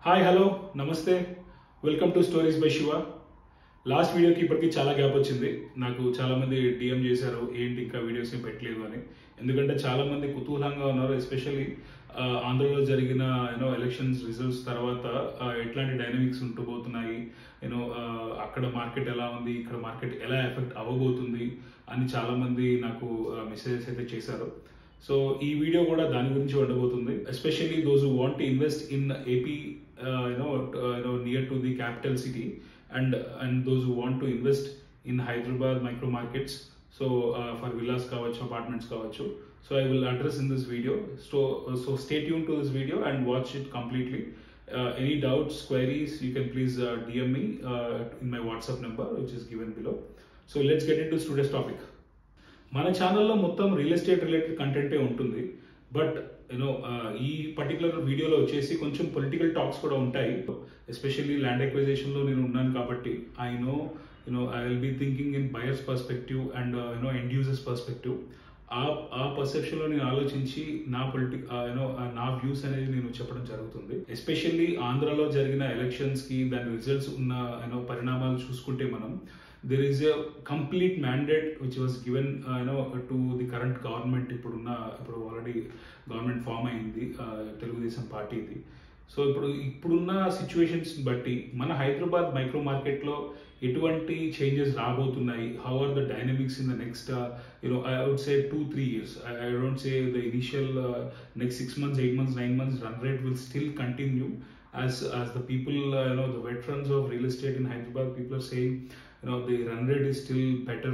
Hi hello నమస్తే welcome to stories by Shiva. Last వీడియోకి ఇప్పటికి చాలా గ్యాప్ వచ్చింది. నాకు చాలా మంది డిఎం చేశారు ఏంటి ఇంకా వీడియోస్ ఏం పెట్టలేదు అని. ఎందుకంటే చాలా మంది కుతూహలంగా ఉన్నారు, ఎస్పెషల్లీ ఆంధ్రలో జరిగిన ఎలక్షన్స్ రిజల్ట్స్ తర్వాత ఎట్లాంటి డైనమిక్స్ ఉంటబోతున్నాయి, అక్కడ మార్కెట్ ఎలా ఉంది, ఇక్కడ మార్కెట్ ఎలా ఎఫెక్ట్ అవ్వబోతుంది అని చాలా మంది నాకు మెసేజెస్ అయితే చేశారు. సో ఈ వీడియో కూడా దాని గురించి ఉండబోతుంది. Especially those who want to invest in AP near to the capital city and those who want to invest in Hyderabad micro markets, so for villas kavachu, apartments kavachu. So I will address in this video, so stay tuned to this video and watch it completely. Any doubts, queries, you can please DM me in my WhatsApp number which is given below. So let's get into today's topic. మన ఛానల్లో మొత్తం real estate related కంటెంటే ఉంటుంది, but ఈ particular వీడియోలో వచ్చేసి కొంచెం political talks కూడా ఉంటాయి. ఎస్పెషల్లీ ల్యాండ్ ఎక్విజిషన్లో నేను ఉన్నాను కాబట్టి I will be thinking in buyers perspective and end users perspective. ఆ పర్సెప్షన్లో నేను ఆలోచించి నా వ్యూస్ అనేది నేను చెప్పడం జరుగుతుంది. ఎస్పెషల్లీ ఆంధ్రాలో జరిగిన ఎలక్షన్స్కి దాని రిజల్ట్స్ ఉన్న పరిణామాలు చూసుకుంటే మనం there is a complete mandate which was given to the current government. ఇప్పుడు ఆల్రెడీ గవర్నమెంట్ ఫామ్ అయింది తెలుగుదేశం పార్టీది. సో ఇప్పుడున్న సిచ్యువేషన్స్ బట్టి మన హైదరాబాద్ మైక్రో మార్కెట్లో ఎటువంటి చేంజెస్ రాబోతున్నాయి, how are the dynamics in the next I would say 2-3 years. I don't say the initial next 6 months, 8 months, 9 months run rate will still continue as the people the veterans of real estate in Hyderabad, people are saying the run rate is still better,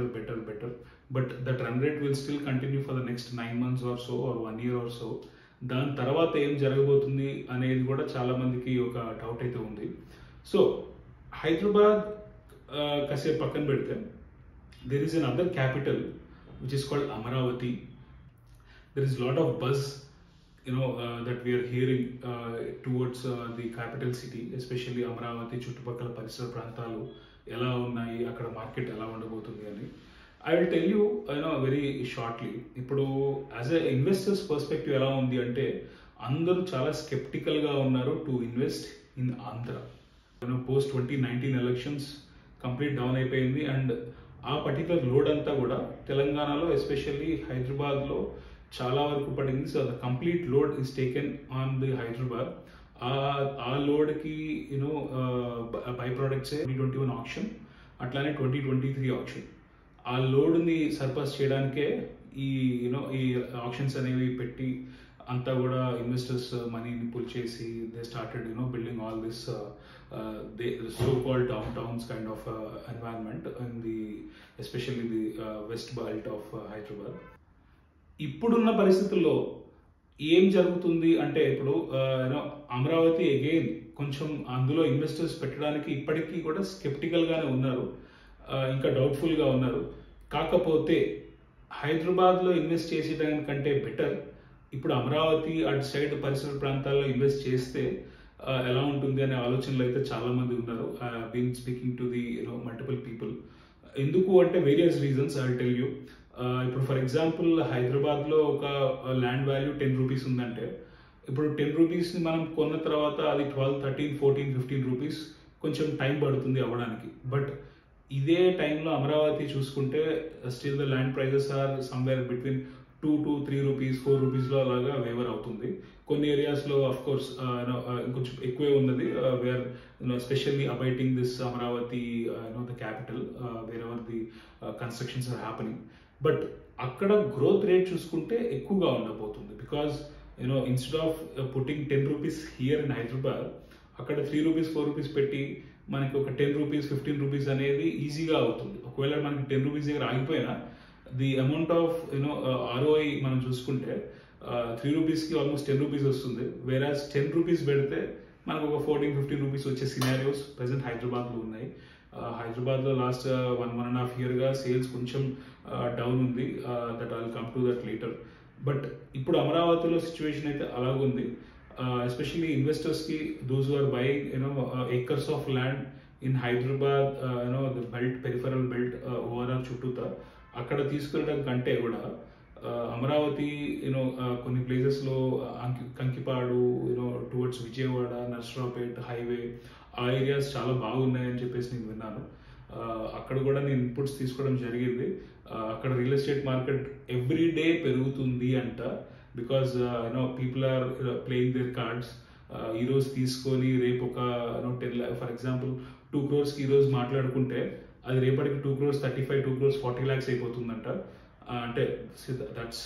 but that run rate will still continue for the next 9 months or so or 1 year or so. దాని తర్వాత ఏం జరగబోతుంది అనేది కూడా చాలా మందికి ఒక doubt అయితే ఉంది. సో హైదరాబాద్ కాసేపు పక్కన పెడితే there is another capital which is called Amaravati. There is a lot of buzz that we are hearing towards the capital city, especially Amaravati చుట్టుపక్కల పరిసర ప్రాంతాలు ఎలా ఉన్నాయి, అక్కడ మార్కెట్ ఎలా ఉండబోతుంది అని. I will tell you very shortly. ఇప్పుడు యాజ్ ఎ ఇన్వెస్టర్స్ పర్స్పెక్టివ్ ఎలా ఉంది అంటే అందరూ చాలా స్కెప్టికల్గా ఉన్నారు to invest in Andhra. Post 2019 elections complete down అయిపోయింది అండ్ ఆ పర్టికులర్ లోడ్ అంతా కూడా తెలంగాణలో ఎస్పెషల్లీ హైదరాబాద్లో చాలా వరకు పడింది. So the complete load is taken on the Hyderabad. ఆ లోడ్కి బై ప్రోడక్ట్సే 2021 ఆప్షన్, అట్లానే 2023 ఆప్షన్. ఆ లోడ్ని సర్పాస్ చేయడానికే ఈ ఆప్షన్స్ అనేవి పెట్టి అంతా కూడా ఇన్వెస్టర్స్ మనీని పుల్ చేసి they started building all this so called down towns kind of environment in the especially the west belt of Hyderabad. ఇప్పుడున్న పరిస్థితుల్లో ఏం జరుగుతుంది అంటే ఇప్పుడు అమరావతి అగైన్ కొంచెం అందులో ఇన్వెస్టర్స్ పెట్టడానికి ఇప్పటికీ కూడా స్కెప్టికల్గానే ఉన్నారు, ఇంకా డౌట్ఫుల్గా ఉన్నారు. కాకపోతే హైదరాబాద్లో ఇన్వెస్ట్ చేసేదానికంటే బెటర్ ఇప్పుడు అమరావతి అటు సైడ్ పరిసర ప్రాంతాల్లో ఇన్వెస్ట్ చేస్తే ఎలా ఉంటుంది అనే ఆలోచనలు అయితే చాలా మంది ఉన్నారు. Been speaking to the multiple people. ఎందుకు అంటే various reasons I will tell you. ఇప్పుడు ఫర్ ఎగ్జాంపుల్ హైదరాబాద్లో ఒక ల్యాండ్ వాల్యూ 10 రూపీస్ ఉందంటే ఇప్పుడు 10 రూపీస్ని మనం కొన్న తర్వాత అది 12, 13, 14, 15 రూపీస్ కొంచెం టైం పడుతుంది అవ్వడానికి. బట్ ఇదే టైంలో అమరావతి చూసుకుంటే still the land prices are somewhere between 2 to 3 rupees, 4 రూపీస్లో అలాగా వేవర్ అవుతుంది. కొన్ని ఏరియాస్లో అఫ్ కోర్స్ కొంచెం ఎక్కువే ఉన్నది where especially abiding this Amaravati the capital where ever the constructions are happening. But అక్కడ గ్రోత్ రేట్ చూసుకుంటే ఎక్కువగా ఉండబోతుంది. Because instead of putting 10 rupees here in Hyderabad, అక్కడ 3 రూపీస్, 4 రూపీస్ పెట్టి మనకి ఒక 10 రూపీస్, 15 రూపీస్ అనేది ఈజీగా అవుతుంది. ఒకవేళ మనకి 10 రూపీస్ దగ్గర ఆగిపోయినా ది అమౌంట్ ఆఫ్ ROI మనం చూసుకుంటే 3 రూపీస్కి ఆల్మోస్ట్ 10 రూపీస్ వస్తుంది. వేరాజ్ 10 రూపీస్ పెడితే మనకు ఒక 14-15 రూపీస్ వచ్చే సినారియోస్ ప్రజెంట్ హైదరాబాద్లో ఉన్నాయి. హైదరాబాద్లో లాస్ట్ 1.5 ఇయర్గా సేల్స్ కొంచెం డౌన్ ఉంది. That I will come to that later. But ఇప్పుడు అమరావతిలో సిచ్యువేషన్ అయితే అలాగుంది. ఎస్పెషల్లీ ఇన్వెస్టర్స్కి those are buying acres of land in Hyderabad the belt, peripheral belt overall చుట్టూతా అక్కడ తీసుకెళ్ళడం కంటే కూడా అమరావతి కొన్ని ప్లేసెస్లో కంకిపాడు టువర్డ్స్ విజయవాడ నర్సరావుపేట్ హైవే ఆ ఏరియాస్ చాలా బాగున్నాయని చెప్పేసి నేను విన్నాను. అక్కడ కూడా నేను ఇన్పుట్స్ తీసుకోవడం జరిగింది. అక్కడ real estate market every day పెరుగుతుంది అంట. Because people are playing their cards. ఈరోజు తీసుకొని రేపు ఒక 10 ఫర్ ఎగ్జాంపుల్ 2 crores ఈరోజు మాట్లాడుకుంటే అది రేపటికి 2 crores 35, 2 crores 40 lakhs అయిపోతుందంట. అంటే దట్స్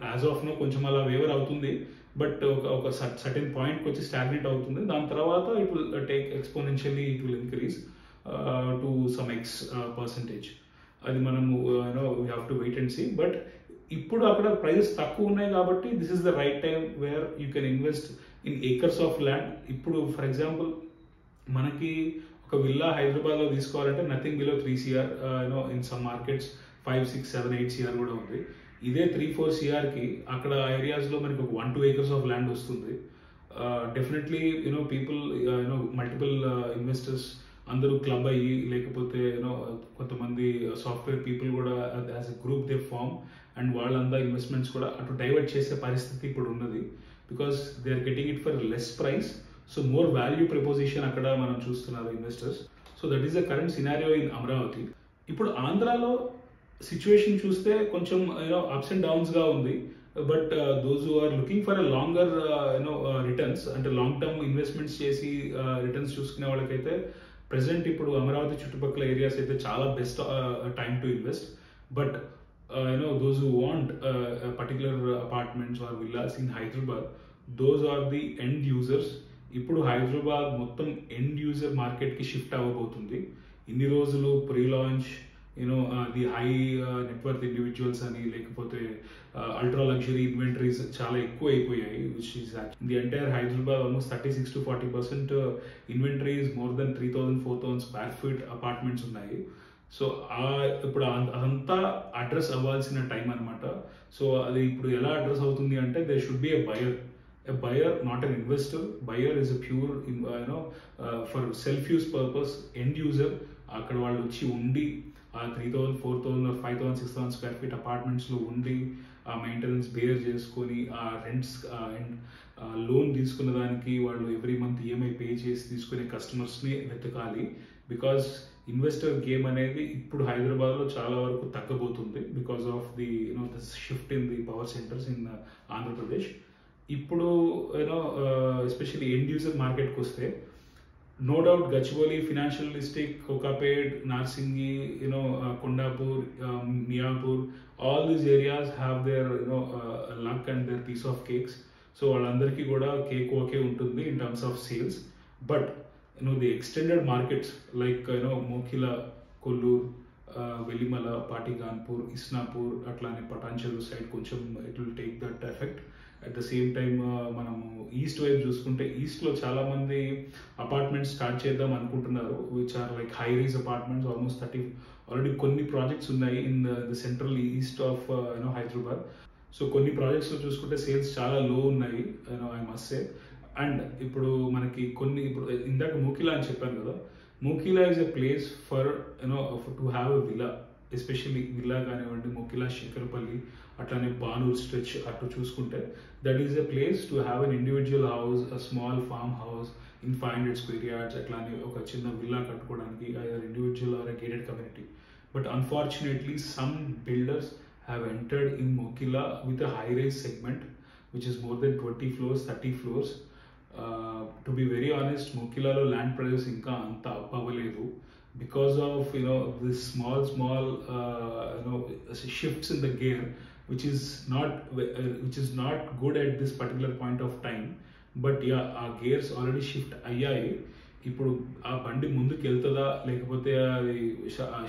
యాజ్ ఆఫ్ నో కొంచెం అలా వేవర్ అవుతుంది. బట్ ఒక సర్టెన్ పాయింట్కి వచ్చి స్టాగ్నేట్ అవుతుంది. దాని తర్వాత it will take exponentially it will increase to some percentage. అది మనము we have to wait and see. But ఇప్పుడు అక్కడ ప్రైజెస్ తక్కువ ఉన్నాయి కాబట్టి this is the right time where you can invest in acres of land. ఇప్పుడు for example మనకి ఒక విల్లా హైదరాబాద్లో తీసుకోవాలంటే nothing below 3 CR, in some markets 5, 6, 7, 8 CR కూడా ఉంది. ఇదే 3-4 CRకి అక్కడ ఏరియాస్లో మనకి ఒక 1-2 acres ఆఫ్ ల్యాండ్ వస్తుంది. డెఫినెట్లీ పీపుల్ మల్టిపుల్ ఇన్వెస్టర్స్ అందరూ క్లబ్ అయ్యి లేకపోతే కొంతమంది సాఫ్ట్వేర్ పీపుల్ కూడా as a group they form and వాళ్ళంతా ఇన్వెస్ట్మెంట్స్ కూడా అటు డైవర్ట్ చేసే పరిస్థితి ఇప్పుడు ఉన్నది. Because they are getting it for less price. So more value proposition అక్కడ మనం చూస్తున్నారు investors. So that is the current scenario in Amaravati. ఇప్పుడు ఆంధ్రాలో సిచ్యువేషన్ చూస్తే కొంచెం అప్స్ అండ్ డౌన్స్ గా ఉంది. But those who are looking for a longer returns అంటే లాంగ్ టర్మ్ ఇన్వెస్ట్మెంట్స్ చేసి రిటర్న్స్ చూసుకునే వాళ్ళకైతే ప్రెసెంట్ ఇప్పుడు అమరావతి చుట్టుపక్కల ఏరియాస్ అయితే చాలా best time to invest. But those who want particular apartments or villas in Hyderabad, those are the end users. ఇప్పుడు హైదరాబాద్ మొత్తం ఎండ్ యూజర్ మార్కెట్ కి షిఫ్ట్ అవ్వబోతుంది. ఇన్ని రోజులు pre launch the high network individuals అని లేకపోతే అల్ట్రా లగ్జరీ ఇన్వెంటరీస్ చాలా ఎక్కువ అయిపోయాయి. Which is the entire Hyderabad almost 36 to 40% inventory is more than 3,000-4,000 square feet apartments ఉన్నాయి. సో ఇప్పుడు అదంతా అడ్రస్ అవ్వాల్సిన టైం అనమాట. సో అది ఇప్పుడు ఎలా అడ్రస్ అవుతుంది అంటే there should be a buyer, not an investor. Buyer is a pure for self-use purpose end user. అక్కడ వాళ్ళు వచ్చి ఉండి ఆ 3,000, 4,000 or 5,000, 6,000 square feet అపార్ట్మెంట్స్ లో ఉండి ఆ మెయింటెనెన్స్ బేర్ చేసుకొని ఆ రెంట్స్ అండ్ లోన్ తీసుకున్న దానికి వాళ్ళు ఎవ్రీ మంత్ ఈఎంఐ పే చేసి తీసుకునే కస్టమర్స్ ని వెతకాలి. బికాస్ ఇన్వెస్టర్ గేమ్ అనేది ఇప్పుడు హైదరాబాద్ లో చాలా వరకు తగ్గబోతుంది because of the shift in the power centres in Andhra Pradesh. ఇప్పుడు ఎస్పెషల్లీ ఎండ్ యూజర్ మార్కెట్కి వస్తే no doubt Gachibowli, financial district, Kokapet, Narsingi, Kondapur, Miyapur, all these areas have their luck and their piece of cakes. So వాళ్ళందరికీ కూడా కేక్ ఓకే ఉంటుంది in terms of sales. But the extended markets like Mokila, Kollur, Velimala, Patiganpur, Isnapur, atlane Patancheru side koncham it will take that effect. At the same time manamu east వైపు చూసుకుంటే east లో చాలా మంది apartments start చేద్దాం అనుకుంటున్నారు which are like high rise apartments, almost 30 already కొన్ని projects ఉన్నాయి in the central east of Hyderabad. So కొన్ని ప్రాజెక్ట్స్ లో చూసుకుంటే సేల్స్ చాలా లో ఉన్నాయి I must say. అండ్ ఇప్పుడు మనకి కొన్ని ఇప్పుడు ఇందాక మూకిలా అని చెప్పాను కదా, Mokila is a place for to have a villa. Especially villa కానివ్వండి, మూకిలా, శేఖరపల్లి, అట్లానే బానూర్ స్ట్రెచ్ అటు చూసుకుంటే that is a place to have an individual house, a small farm house in 500 square yards. అట్లానే ఒక చిన్న విల్లా కట్టుకోవడానికి individual or a gated community. But unfortunately some builders have entered in Mokila with a high rise segment which is more than 20 floors, 30 floors. To be very honest, Mokilalo land prices inka anta up avaledu because of this small shifts in the gear which is not good at this particular point of time. But yeah, our gears already shift ayyayi. ఇప్పుడు ఆ బండి ముందుకు వెళ్తుందా లేకపోతే అది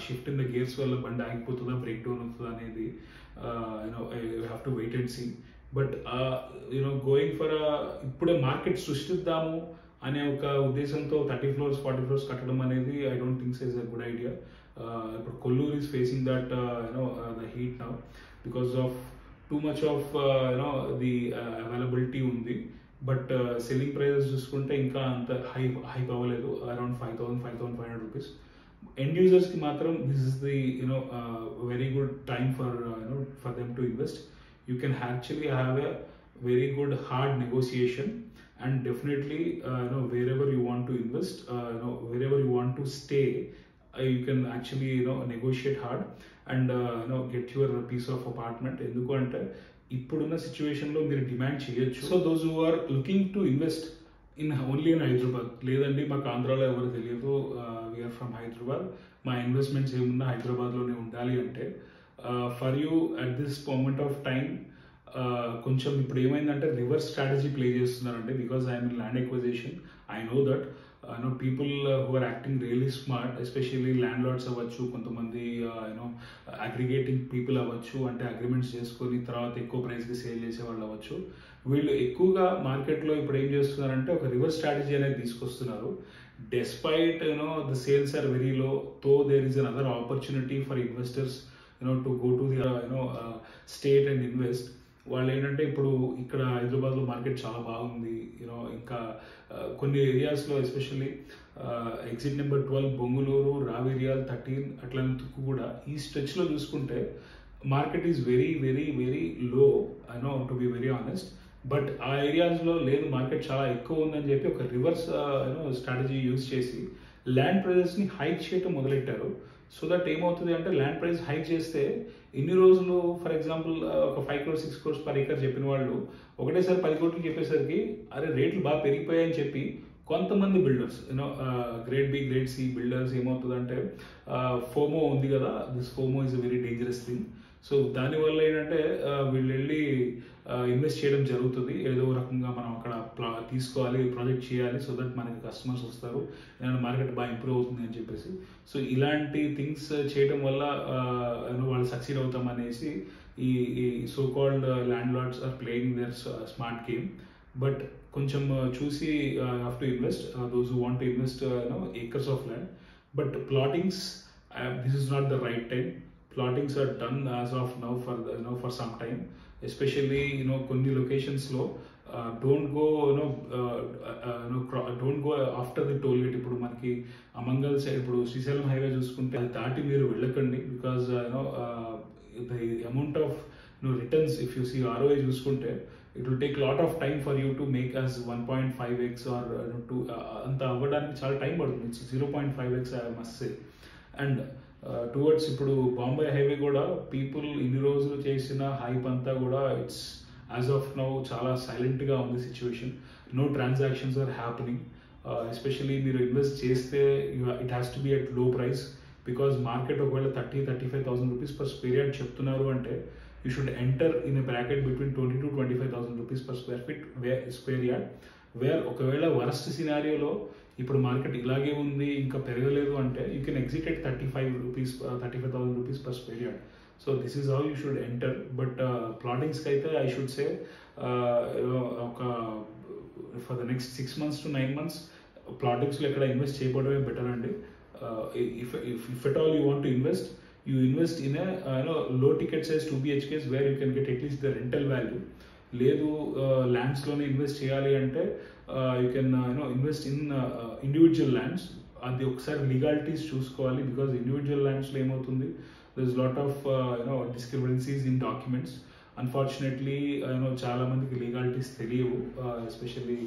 shift in the gears వల్ల బండి ఆగిపోతుందా, break down అవుతుందా అనేది you have to wait and see. But going for ఇప్పుడే మార్కెట్ సృష్టిద్దాము అనే ఒక ఉద్దేశంతో 30 floors, 40 floors కట్టడం అనేది I don't think is a good idea. ఇప్పుడు Kollur is facing that the heat now because of too much of the availability ఉంది. But selling prices చూసుకుంటే ఇంకా అంత హైప్ అవ్వలేదు, అరౌండ్ 5,000, 5,500 rupees. ఎండ్ యూజర్స్ కి మాత్రం this is the very good time for for them to invest. You can actually have a very good hard negotiation, and definitely wherever you want to invest, wherever you want to stay, you can actually negotiate hard and get your piece of apartment. ఎందుకంటే ఇప్పుడున్న situation లో మీరు demand చేయొచ్చు. So those who are looking to invest in only in Hyderabad, లేదండి మాకు ఆంధ్రాలో ఎవరు తెలియదు, వీఆర్ ఫ్రమ్ హైదరాబాద్, మా ఇన్వెస్ట్మెంట్స్ ఏమున్నా హైదరాబాద్లోనే ఉండాలి అంటే, for you at this moment of time కొంచెం ఇప్పుడు ఏమైందంటే రివర్స్ స్ట్రాటజీ ప్లే చేస్తున్నారండి. Because I'm in land acquisition, I know that people who are acting really smart, especially landlords అవ్వచ్చు, కొంతమంది అగ్రిగేటింగ్ పీపుల్ అవ్వచ్చు, అంటే అగ్రిమెంట్స్ చేసుకొని తర్వాత ఎక్కువ ప్రైస్కి సేల్ చేసే వాళ్ళు అవ్వచ్చు. వీళ్ళు ఎక్కువగా మార్కెట్లో ఇప్పుడు ఏం చేస్తున్నారంటే ఒక రివర్స్ స్ట్రాటజీ అనేది తీసుకొస్తున్నారు. Despite the sales are very low, though there is another opportunity for investors to go to the state and invest. వాళ్ళు ఏంటంటే ఇప్పుడు ఇక్కడ హైదరాబాద్లో మార్కెట్ చాలా బాగుంది, ఇంకా కొన్ని ఏరియాస్లో especially exit number 12 Bongulur, Raviryal 13 అట్లా తుక్కు కూడా ఈ స్ట్రెచ్లో చూసుకుంటే market is very very very low, to be very honest. But ఆ ఏరియాస్లో లేదు, మార్కెట్ చాలా ఎక్కువ ఉందని చెప్పి ఒక రివర్స్ స్ట్రాటజీ యూజ్ చేసి ల్యాండ్ ప్రైజెస్ని హైక్ చేయటం మొదలెట్టారు. సో దట్ ఏమవుతుంది అంటే ల్యాండ్ ప్రైస్ హైక్ చేస్తే ఇన్ని రోజులు ఫర్ ఎగ్జాంపుల్ ఒక 5 crores 6 crores పర్ ఏకర్ చెప్పిన వాళ్ళు ఒకటేసారి 10 కోట్లు చెప్పేసరికి అరే రేట్లు బాగా పెరిగిపోయాయని చెప్పి కొంతమంది builders grade B grade C builders ఏమవుతుందంటే ఫోమో ఉంది కదా, this FOMO is a very dangerous thing. So దానివల్ల ఏంటంటే వీళ్ళు వెళ్ళి ఇన్వెస్ట్ చేయడం జరుగుతుంది. ఏదో రకంగా మనం అక్కడ తీసుకోవాలి, ప్రాజెక్ట్ చేయాలి, సో దట్ మనకి కస్టమర్స్ వస్తారు, మార్కెట్ బాగా ఇంప్రూవ్ అవుతుంది అని చెప్పేసి. సో ఇలాంటి థింగ్స్ చేయడం వల్ల వాళ్ళు సక్సీడ్ అవుతాం అనేసి ఈ so called landlords are playing their smart game. But కొంచెం చూసి have to invest, those who want to invest acres of land. But plottings, this is not the right time. Plottings are done as of now for some time, especially కొన్ని locations లో don't go after the toll gate. ఇప్పుడు మనకి Amangal side ఇప్పుడు Srisailam highway చూసుకుంటే అది దాటి మీరు వెళ్ళకండి, because the amount of returns, if you see ROI చూసుకుంటే it will take lot of time for you to make as 1.5x or అంత అవ్వడానికి చాలా టైం పడుతుంది. It's 0.5x I must say. And towards ఇప్పుడు బాంబే హైవే కూడా people ఇన్ని రోజులు చేసిన హైప్ అంతా కూడా ఇట్స్ యాజ్ ఆఫ్ నౌ చాలా సైలెంట్గా ఉంది situation. No transactions are happening. Especially మీరు ఇన్వెస్ట్ చేస్తే it has to be at low price, because market ఒకవేళ 30,000-35,000 రూపీస్ పర్ స్క్వేర్ యార్డ్ చెప్తున్నారు అంటే you should enter in a bracket between 20,000-25,000 rupees per square yard. Where ఒకవేళ worst సినారియోలో ఇప్పుడు market ఇలాగే ఉంది ఇంకా పెరగలేదు అంటే you can exit at 35,000 rupees per square yard. So this is how you should enter. But ప్లాటింగ్స్కి అయితే ఐ షుడ్ సే ఒక for the next 6 months to 9 months ప్లాటింగ్స్లో ఎక్కడ ఇన్వెస్ట్ చేయబడమే బెటర్ అండి. If at all you want to invest, you invest in a low ticket size 2 BHKs where you can get at least the rental value. లేదు lands లోనే invest చేయాలి అంటే you can invest in individual lands. అది ఒకసారి legalities చూసుకోవాలి, because individual ల్యాండ్స్లో ఏమవుతుంది, there is lot of discrepancies in documents. Unfortunately చాలా మందికి లీగాలిటీస్ తెలియవు, ఎస్పెషల్లీ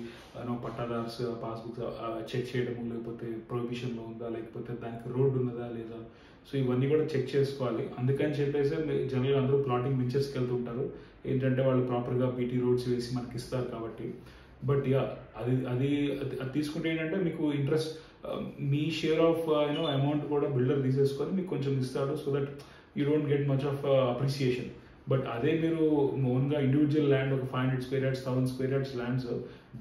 పట్టాదార్స్ పాస్బుక్స్ చెక్ చేయడము, లేకపోతే ప్రొహిబిషన్లో ఉందా, లేకపోతే దానికి రోడ్డు ఉన్నదా లేదా, సో ఇవన్నీ కూడా చెక్ చేసుకోవాలి. అందుకని చెప్పేసి జనరల్గా అందరూ ప్లాటింగ్ వెంచర్స్కి వెళ్తుంటారు, ఏంటంటే వాళ్ళు ప్రాపర్గా బీటీ రోడ్స్ వేసి మనకి ఇస్తారు కాబట్టి. బట్ యా అది తీసుకుంటే ఏంటంటే మీకు interest, me share of amount కూడా బిల్డర్ తీసేసుకొని మీకు కొంచెం ఇస్తాడు, so that you don't get much of appreciation. But అదే మీరు ఓన్గా ఇండివిజువల్ ల్యాండ్ ఒక 500 square yards 1000 square yards lands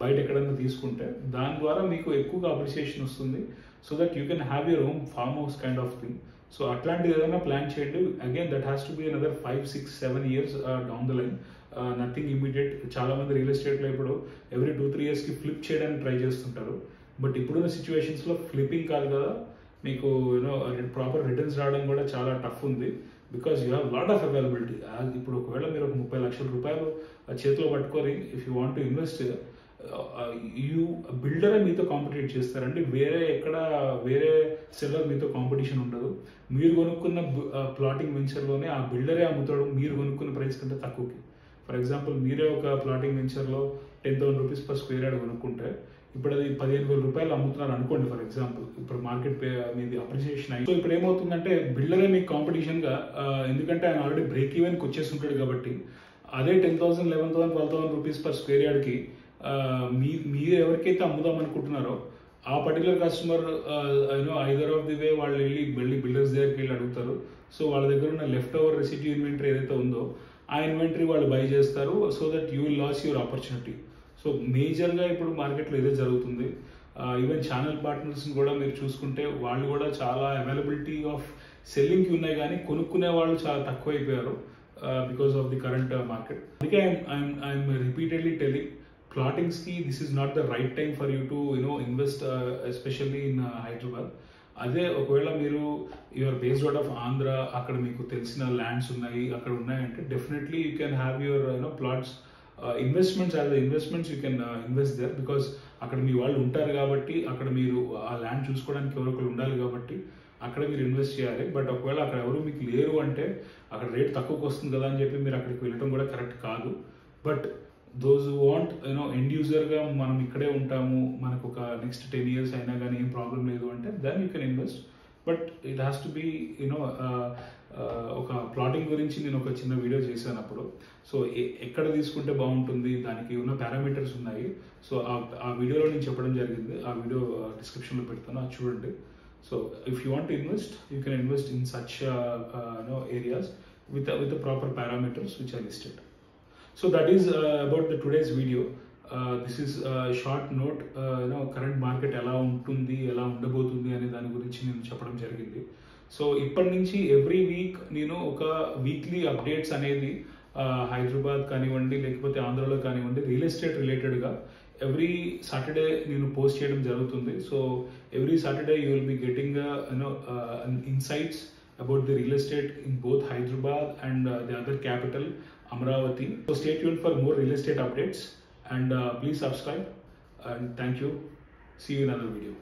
బయట ఎక్కడన్నా తీసుకుంటే దాని ద్వారా మీకు ఎక్కువగా అప్రిసియేషన్ వస్తుంది, so that you can have your own farm house kind of thing. So అట్లాంటిది ఏదైనా ప్లాన్ చేయండి. Again that has to be another 5, 6, 7 years down the line, nothing immediate. చాలా మంది రియల్ ఎస్టేట్లో ఇప్పుడు ఎవ్రీ 2-3 yearsకి ఫ్లిప్ చేయడానికి ట్రై చేస్తుంటారు. బట్ ఇప్పుడున్న సిచ్యువేషన్స్లో ఫ్లిప్పింగ్ కాదు కదా, మీకు ప్రాపర్ రిటర్న్స్ రావడం కూడా చాలా టఫ్ ఉంది, because you have lot of availability. ఇప్పుడు ఒకవేళ మీరు ఒక 30 లక్షల రూపాయలు చేతిలో పట్టుకొని if you want to invest, బిల్డరే మీతో కాంపిటేట్ చేస్తారండి. వేరే సెల్లర్ మీతో కాంపిటీషన్ ఉండదు. మీరు కొనుక్కున్న ప్లాటింగ్ వెంచర్లోనే ఆ బిల్డరే అమ్ముతాడు మీరు కొనుక్కున్న ప్రైస్ కంటే తక్కువకి. ఫర్ ఎగ్జాంపుల్ మీరే ఒక ప్లాటింగ్ వెంచర్లో 10,000 రూపీస్ పర్ స్క్వేర్ యార్డ్ కొనుక్కుంటే ఇప్పుడు అది 15,000 రూపాయలు అమ్ముతున్నారు అనుకోండి ఫర్ ఎగ్జాంపుల్. ఇప్పుడు మార్కెట్ మీది అప్రిసియేషన్ అయ్యి, సో ఇప్పుడు ఏమవుతుందంటే బిల్డరే మీకు కాంపిటీషన్గా, ఎందుకంటే ఆయన ఆల్రెడీ బ్రేక్ ఈవెన్కి వచ్చేసి ఉంటాడు కాబట్టి అదే 10,000, 11,000, 12,000 రూపీస్ పర్ స్క్వేర్ యార్డ్కి మీరు ఎవరికైతే అమ్ముదాం అనుకుంటున్నారో ఆ particular customer either of the way వాళ్ళు వెళ్ళి బిల్డర్స్ దగ్గరికి వెళ్ళి అడుగుతారు. సో వాళ్ళ దగ్గర ఉన్న లెఫ్ట్ ఓవర్ రెసిడ్యూ ఇన్వెంటరీ ఏదైతే ఉందో ఆ ఇన్వెంటరీ వాళ్ళు బై చేస్తారు. So that you will lose your opportunity. So మేజర్గా ఇప్పుడు మార్కెట్లో ఇదే జరుగుతుంది. ఈవెన్ ఛానల్ పార్ట్నర్స్ని కూడా మీరు చూసుకుంటే వాళ్ళు కూడా చాలా అవైలబిలిటీ ఆఫ్ సెల్లింగ్కి ఉన్నాయి, కానీ కొనుక్కునే వాళ్ళు చాలా తక్కువ అయిపోయారు because of the current market. అందుకే ఐఎమ్ రిపీటెడ్లీ టెలింగ్ ప్లాటింగ్స్కి this is not the right time for you to invest, especially in Hyderabad. అదే ఒకవేళ మీరు you are based out of Andhra, అక్కడ మీకు తెలిసిన ల్యాండ్స్ ఉన్నాయి, అక్కడ ఉన్నాయంటే definitely you can have your plots investments. As investments you can invest there, because అక్కడ మీ వాళ్ళు ఉంటారు కాబట్టి, అక్కడ మీరు ఆ ల్యాండ్ చూసుకోవడానికి ఎవరొకరు ఉండాలి కాబట్టి అక్కడ మీరు ఇన్వెస్ట్ చేయాలి. బట్ ఒకవేళ అక్కడ ఎవరు మీకు లేరు అంటే అక్కడ రేట్ తక్కువకి వస్తుంది కదా అని చెప్పి మీరు అక్కడికి వెళ్ళడం కూడా కరెక్ట్ కాదు. బట్ దోస్ వాంట్ ఎండ్ యూజర్గా మనం ఇక్కడే ఉంటాము, మనకు ఒక నెక్స్ట్ 10 years అయినా కానీ ఏం ప్రాబ్లం లేదు అంటే then you can invest. But it has to be ఒక ప్లాటింగ్ గురించి నేను ఒక చిన్న వీడియో చేశాను అప్పుడు. సో ఎక్కడ తీసుకుంటే బాగుంటుంది, దానికి ఉన్న పారామీటర్స్ ఉన్నాయి. సో ఆ వీడియోలో నేను చెప్పడం జరిగింది. ఆ వీడియో డిస్క్రిప్షన్లో పెడతాను, అది చూడండి. So if you want to invest, you can invest in such areas with the proper parameters which are listed. So that is about the today's video. This is a short note, current market ఎలా ఉంటుంది, ఎలా ఉండబోతుంది అనే దాని గురించి నేను చెప్పడం జరిగింది. సో ఇప్పటి నుంచి ఎవ్రీ వీక్ నేను ఒక వీక్లీ అప్డేట్స్ అనేది హైదరాబాద్ కానివ్వండి, లేకపోతే ఆంధ్రలో కానివ్వండి, రియల్ ఎస్టేట్ రిలేటెడ్గా ఎవ్రీ సాటర్డే నేను పోస్ట్ చేయడం జరుగుతుంది. So every Saturday you will be getting insights about the real estate in both Hyderabad and the other capital, Amaravati. So stay tuned for more real estate updates and please subscribe, and thank you. See you in another video.